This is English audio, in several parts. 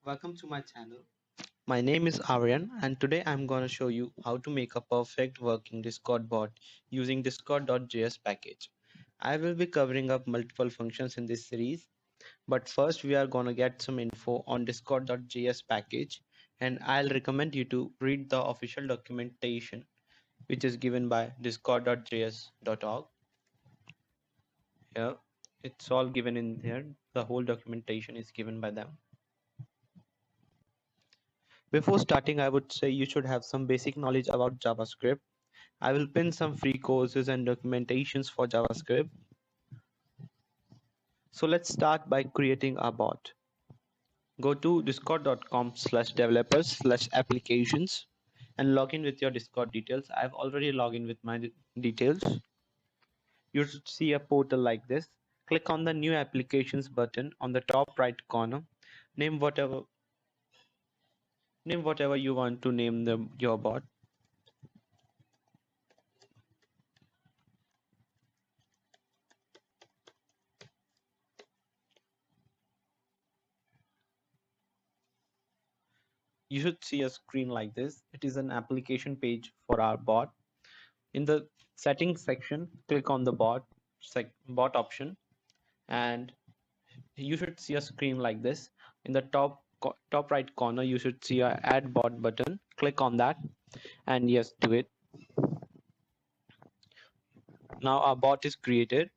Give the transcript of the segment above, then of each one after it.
Welcome to my channel. My name is Aryan and today I'm going to show you how to make a perfect working Discord bot using discord.js package. I will be covering up multiple functions in this series, but first we are going to get some info on discord.js package, and I'll recommend you to read the official documentation which is given by discord.js.org. Here it's all given in here. The whole documentation is given by them. Before starting, I would say you should have some basic knowledge about JavaScript. I will pin some free courses and documentations for JavaScript. So let's start by creating a bot. Go to discord.com/developers/applications and log in with your Discord details. I've already logged in with my details. You should see a portal like this. Click on the new applications button on the top right corner. Name whatever you want to name your bot. You should see a screen like this. It is an application page for our bot. In the settings section, click on the bot option, and you should see a screen like this. In the top right corner, you should see a add bot button. Click on that, and yes, do it. Now our bot is created.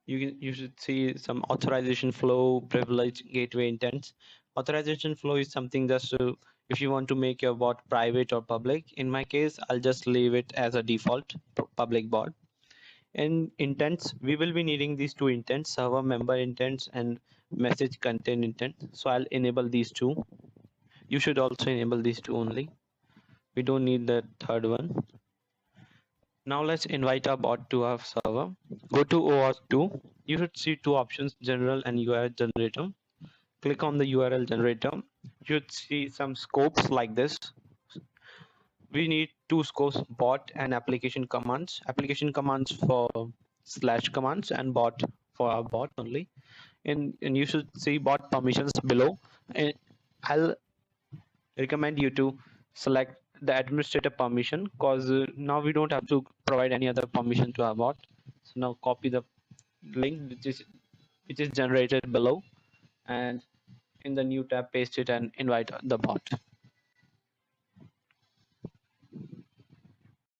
You should see some authorization flow, privilege, gateway intents. Authorization flow is something just to, if you want to make your bot private or public. In my case, I'll just leave it as a default public bot. In intents, we will be needing these two intents, server member intents and message content intent. So I'll enable these two. You should also enable these two only. We don't need the third one. Now let's invite our bot to our server. Go to OAuth 2. You should see two options, general and URL generator. Click on the URL generator. You should see some scopes like this. We need two scopes, bot and application commands. Application commands for slash commands and bot for our bot only. And you should see bot permissions below. And I'll recommend you to select the administrator permission, because now we don't have to provide any other permission to our bot. So now copy the link which is generated below, and in the new tab paste it and invite the bot.